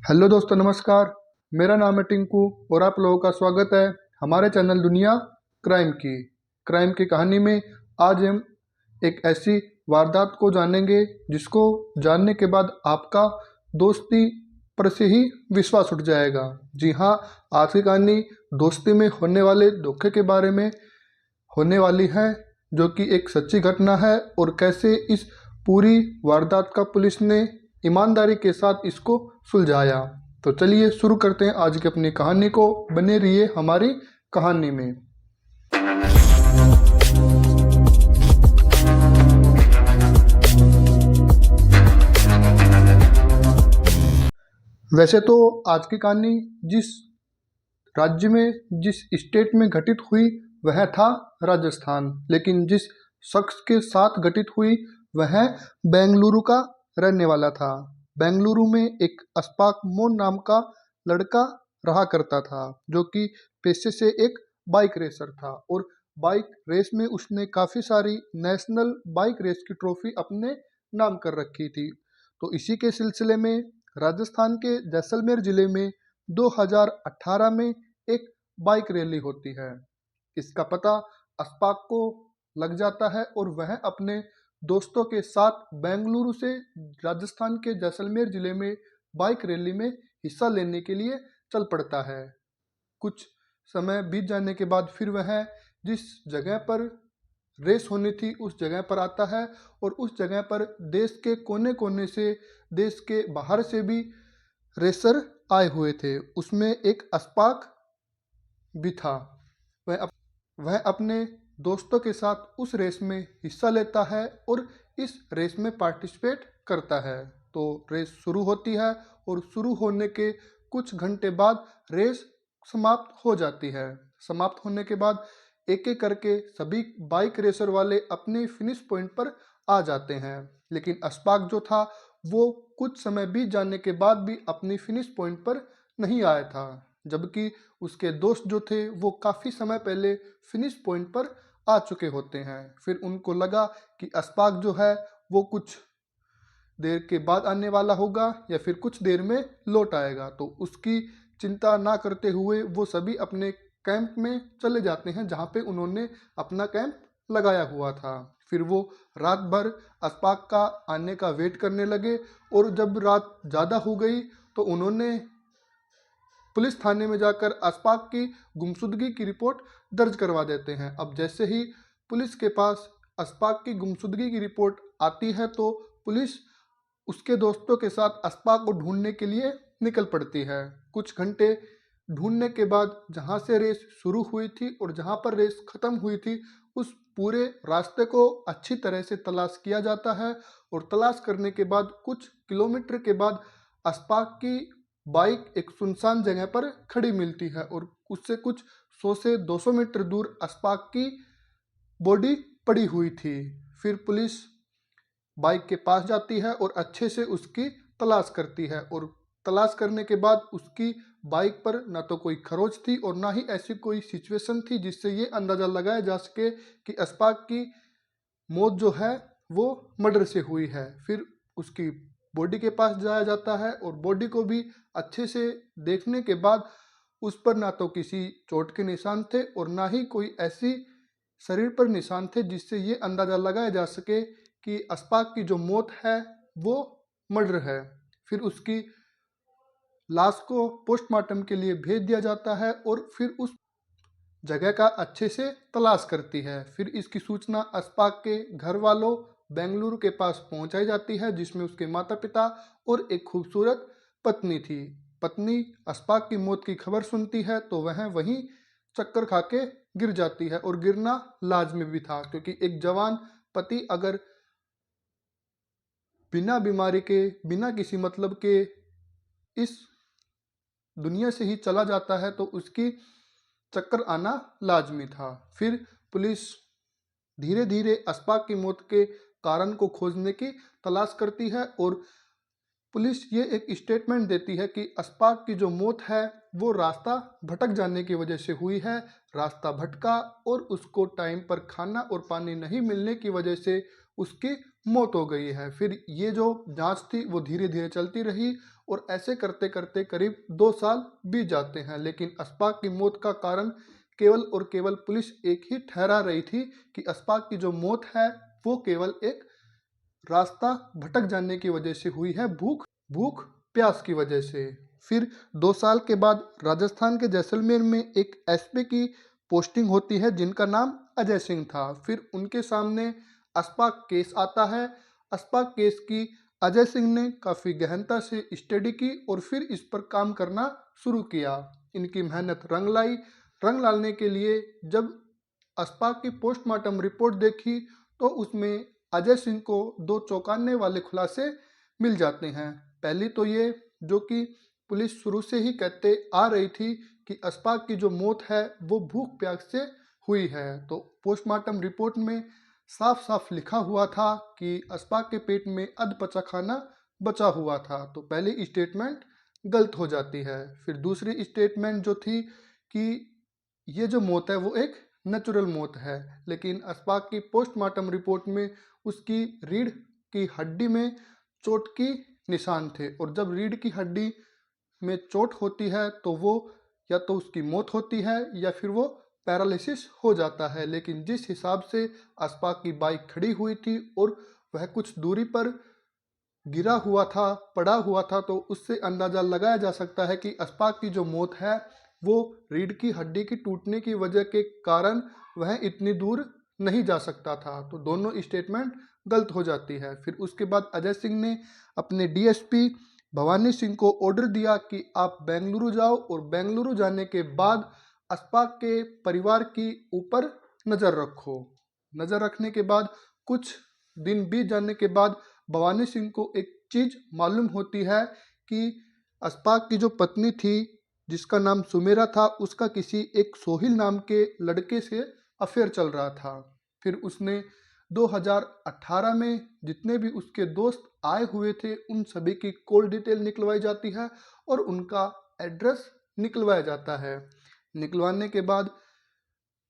Hello दोस्तों, नमस्कार। मेरा नाम है टिंकू और आप लोगों का स्वागत है हमारे चैनल दुनिया क्राइम की कहानी में। आज हम एक ऐसी वारदात को जानेंगे जिसको जानने के बाद आपका दोस्ती पर से ही विश्वास उठ जाएगा। जी हाँ, आज की कहानी दोस्ती में होने वाले धोखे के बारे में होने वाली है, जो कि एक सच्ची घटना है और कैसे इस पूरी वारदात का पुलिस ने ईमानदारी के साथ इसको सुलझाया। तो चलिए शुरू करते हैं आज की अपनी कहानी को। बने रहिए हमारी कहानी में। वैसे तो आज की कहानी जिस राज्य में, जिस स्टेट में घटित हुई वह था राजस्थान, लेकिन जिस शख्स के साथ घटित हुई वह बेंगलुरु का रहने वाला था। बेंगलुरु में एक अशफाक मोन नाम का लड़का रहा करता था, जो कि पेशे से एक बाइक रेसर था और बाइक रेस में उसने काफ़ी सारी नेशनल बाइक रेस की ट्रॉफी अपने नाम कर रखी थी। तो इसी के सिलसिले में राजस्थान के जैसलमेर जिले में 2018 में एक बाइक रैली होती है। इसका पता अशफाक को लग जाता है और वह अपने दोस्तों के साथ बेंगलुरु से राजस्थान के जैसलमेर जिले में बाइक रैली में हिस्सा लेने के लिए चल पड़ता है। कुछ समय बीत जाने के बाद फिर वह जिस जगह पर रेस होनी थी उस जगह पर आता है और उस जगह पर देश के कोने कोने से, देश के बाहर से भी रेसर आए हुए थे। उसमें एक अशफाक भी था। वह अपने दोस्तों के साथ उस रेस में हिस्सा लेता है और इस रेस में पार्टिसिपेट करता है। तो रेस शुरू होती है और शुरू होने के कुछ घंटे बाद रेस समाप्त हो जाती है। समाप्त होने के बाद एक एक करके सभी बाइक रेसर वाले अपने फिनिश पॉइंट पर आ जाते हैं, लेकिन अशफाक जो था वो कुछ समय बीत जाने के बाद भी अपनी फिनिश पॉइंट पर नहीं आया था, जबकि उसके दोस्त जो थे वो काफ़ी समय पहले फिनिश पॉइंट पर आ चुके होते हैं। फिर उनको लगा कि अशफाक जो है वो कुछ देर के बाद आने वाला होगा या फिर कुछ देर में लौट आएगा। तो उसकी चिंता ना करते हुए वो सभी अपने कैंप में चले जाते हैं, जहाँ पे उन्होंने अपना कैंप लगाया हुआ था। फिर वो रात भर अशफाक का आने का वेट करने लगे और जब रात ज़्यादा हो गई तो उन्होंने पुलिस थाने में जाकर अशफाक की गुमशुदगी की रिपोर्ट दर्ज करवा देते हैं। अब जैसे ही पुलिस के पास अशफाक की गुमशुदगी की रिपोर्ट आती है तो पुलिस उसके दोस्तों के साथ अशफाक को ढूंढने के लिए निकल पड़ती है। कुछ घंटे ढूंढने के बाद जहां से रेस शुरू हुई थी और जहां पर रेस खत्म हुई थी उस पूरे रास्ते को अच्छी तरह से तलाश किया जाता है और तलाश करने के बाद कुछ किलोमीटर के बाद अशफाक की बाइक एक सुनसान जगह पर खड़ी मिलती है और उससे कुछ 100 से 200 मीटर दूर अशफाक की बॉडी पड़ी हुई थी। फिर पुलिस बाइक के पास जाती है और अच्छे से उसकी तलाश करती है और तलाश करने के बाद उसकी बाइक पर ना तो कोई खरोच थी और ना ही ऐसी कोई सिचुएशन थी जिससे ये अंदाज़ा लगाया जा सके कि अशफाक की मौत जो है वो मर्डर से हुई है। फिर उसकी बॉडी के पास जाया जाता है और बॉडी को भी अच्छे से देखने के बाद उस पर ना तो किसी चोट के निशान थे और ना ही कोई ऐसी शरीर पर निशान थे जिससे ये अंदाज़ा लगाया जा सके कि अशफाक की जो मौत है वो मर्डर है। फिर उसकी लाश को पोस्टमार्टम के लिए भेज दिया जाता है और फिर उस जगह का अच्छे से तलाश करती है। फिर इसकी सूचना अशफाक के घर वालों बेंगलुरु के पास पहुंचाई जाती है, जिसमें उसके माता पिता और एक खूबसूरत पत्नी थी। पत्नी अशफाक की मौत की खबर सुनती है तो वह वहीं चक्कर खा के गिर जाती है और गिरना लाजमी भी था, क्योंकि एक जवान पति अगर बिना बीमारी के, बिना किसी मतलब के इस दुनिया से ही चला जाता है तो उसकी चक्कर आना लाजमी था। फिर पुलिस धीरे धीरे अशफाक की मौत के कारण को खोजने की तलाश करती है और पुलिस ये एक स्टेटमेंट देती है कि अशफाक की जो मौत है वो रास्ता भटक जाने की वजह से हुई है। रास्ता भटका और उसको टाइम पर खाना और पानी नहीं मिलने की वजह से उसकी मौत हो गई है। फिर ये जो जांच थी वो धीरे धीरे चलती रही और ऐसे करते करते करीब 2 साल बीत जाते हैं, लेकिन अशफाक की मौत का कारण केवल और केवल पुलिस एक ही ठहरा रही थी कि अशफाक की जो मौत है वो केवल एक रास्ता भटक जाने की वजह से हुई है, भूख भूख प्यास की वजह से। फिर 2 साल के बाद राजस्थान के जैसलमेर में एक एसपी की पोस्टिंग होती है जिनका नाम अजय सिंह था। फिर उनके सामने अशफाक केस आता है। अशफाक केस की अजय सिंह ने काफ़ी गहनता से स्टडी की और फिर इस पर काम करना शुरू किया। इनकी मेहनत रंग लाई। रंग लाने के लिए जब अशफाक की पोस्टमार्टम रिपोर्ट देखी तो उसमें अजय सिंह को 2 चौंकाने वाले खुलासे मिल जाते हैं। पहली तो ये, जो कि पुलिस शुरू से ही कहते आ रही थी कि अशफाक की जो मौत है वो भूख प्यास से हुई है। तो पोस्टमार्टम रिपोर्ट में साफ साफ लिखा हुआ था कि अशफाक के पेट में अधपचा खाना बचा हुआ था। तो पहली स्टेटमेंट गलत हो जाती है। फिर दूसरी स्टेटमेंट जो थी कि ये जो मौत है वो एक नेचुरल मौत है, लेकिन अशफाक की पोस्टमार्टम रिपोर्ट में उसकी रीढ़ की हड्डी में चोट की निशान थे, और जब रीढ़ की हड्डी में चोट होती है तो वो या तो उसकी मौत होती है या फिर वो पैरालिसिस हो जाता है। लेकिन जिस हिसाब से अशफाक की बाइक खड़ी हुई थी और वह कुछ दूरी पर गिरा हुआ था, पड़ा हुआ था, तो उससे अंदाज़ा लगाया जा सकता है कि अशफाक की जो मौत है वो रीढ़ की हड्डी की टूटने की वजह के कारण वह इतनी दूर नहीं जा सकता था। तो दोनों स्टेटमेंट गलत हो जाती है। फिर उसके बाद अजय सिंह ने अपने डीएसपी भवानी सिंह को ऑर्डर दिया कि आप बेंगलुरु जाओ, और बेंगलुरु जाने के बाद अशफाक के परिवार की ऊपर नज़र रखो। नज़र रखने के बाद कुछ दिन बीत जाने के बाद भवानी सिंह को एक चीज़ मालूम होती है कि अशफाक की जो पत्नी थी जिसका नाम सुमेरा था, उसका किसी एक सोहिल नाम के लड़के से अफेयर चल रहा था। फिर उसने 2018 में जितने भी उसके दोस्त आए हुए थे उन सभी की कॉल डिटेल निकलवाई जाती है और उनका एड्रेस निकलवाया जाता है। निकलवाने के बाद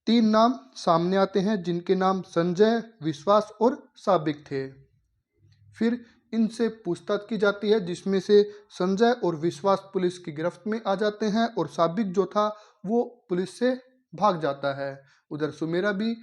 3 नाम सामने आते हैं जिनके नाम संजय, विश्वास और साबिक थे। फिर इनसे पूछताछ की जाती है जिसमें से संजय और विश्वास पुलिस की गिरफ्त में आ जाते हैं और साबिक जो था वो पुलिस से भाग जाता है। उधर सुमेरा भी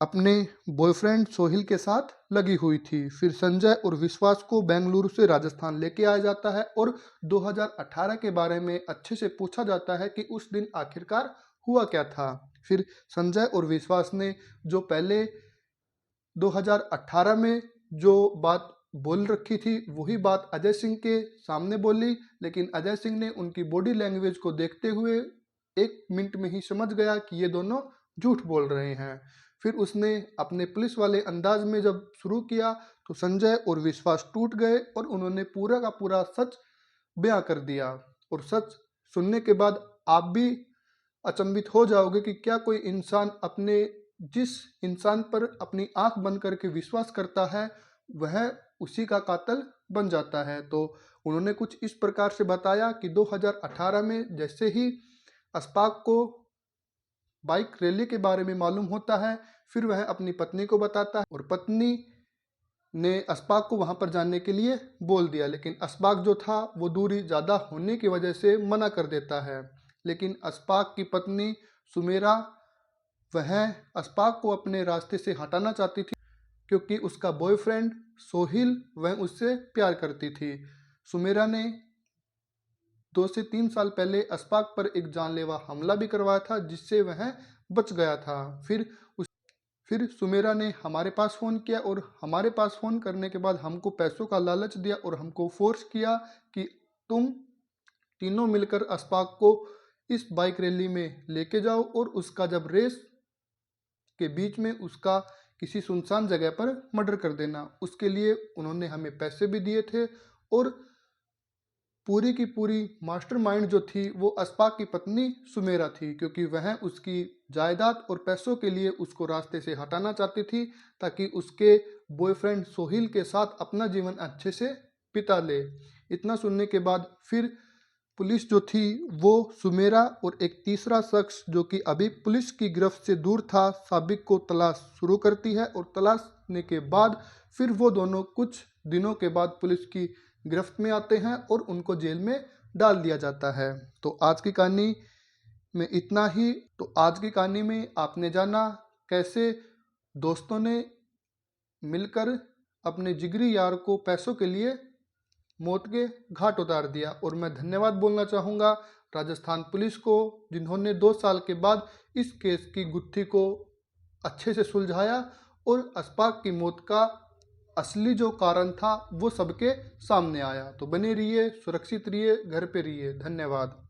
अपने बॉयफ्रेंड सोहिल के साथ लगी हुई थी। फिर संजय और विश्वास को बेंगलुरु से राजस्थान लेके आया जाता है और 2018 के बारे में अच्छे से पूछा जाता है कि उस दिन आखिरकार हुआ क्या था। फिर संजय और विश्वास ने जो पहले 2018 में जो बात बोल रखी थी वही बात अजय सिंह के सामने बोली, लेकिन अजय सिंह ने उनकी बॉडी लैंग्वेज को देखते हुए 1 मिनट में ही समझ गया कि ये दोनों झूठ बोल रहे हैं। फिर उसने अपने पुलिस वाले अंदाज में जब शुरू किया तो संजय और विश्वास टूट गए और उन्होंने पूरा का पूरा सच बयां कर दिया। और सच सुनने के बाद आप भी अचंभित हो जाओगे कि क्या कोई इंसान अपने जिस इंसान पर अपनी आंख बंद करके विश्वास करता है वह उसी का कातिल बन जाता है। तो उन्होंने कुछ इस प्रकार से बताया कि 2018 में जैसे ही अशफाक को बाइक रैली के बारे में मालूम होता है, फिर वह अपनी पत्नी को बताता है और पत्नी ने अशफाक को वहां पर जाने के लिए बोल दिया, लेकिन अशफाक जो था वो दूरी ज़्यादा होने की वजह से मना कर देता है। लेकिन अशफाक की पत्नी सुमेरा वह अशफाक को अपने रास्ते से हटाना चाहती थी क्योंकि उसका बॉयफ्रेंड सोहिल वह उससे प्यार करती थी। सुमेरा ने 2 से 3 साल पहले अशफाक पर एक जानलेवा हमला भी करवाया था जिससे वह बच गया था। फिर सुमेरा ने हमारे पास फ़ोन किया और हमारे पास फ़ोन करने के बाद हमको पैसों का लालच दिया और हमको फोर्स किया कि तुम तीनों मिलकर अशफाक को इस बाइक रैली में लेके जाओ और उसका जब रेस के बीच में उसका किसी सुनसान जगह पर मर्डर कर देना। उसके लिए उन्होंने हमें पैसे भी दिए थे और पूरी की पूरी मास्टरमाइंड जो थी वो अशफाक की पत्नी सुमेरा थी, क्योंकि वह उसकी जायदाद और पैसों के लिए उसको रास्ते से हटाना चाहती थी ताकि उसके बॉयफ्रेंड सोहिल के साथ अपना जीवन अच्छे से बिता ले। इतना सुनने के बाद फिर पुलिस जो थी वो सुमेरा और एक तीसरा शख्स जो कि अभी पुलिस की गिरफ्त से दूर था, साबिक को तलाश शुरू करती है और तलाशने के बाद फिर वो दोनों कुछ दिनों के बाद पुलिस की गिरफ्त में आते हैं और उनको जेल में डाल दिया जाता है। तो आज की कहानी में इतना ही। तो आज की कहानी में आपने जाना कैसे दोस्तों ने मिलकर अपने जिगरी यार को पैसों के लिए मौत के घाट उतार दिया। और मैं धन्यवाद बोलना चाहूँगा राजस्थान पुलिस को, जिन्होंने 2 साल के बाद इस केस की गुत्थी को अच्छे से सुलझाया और अशफाक की मौत का असली जो कारण था वो सबके सामने आया। तो बने रहिए, सुरक्षित रहिए, घर पे रहिए। धन्यवाद।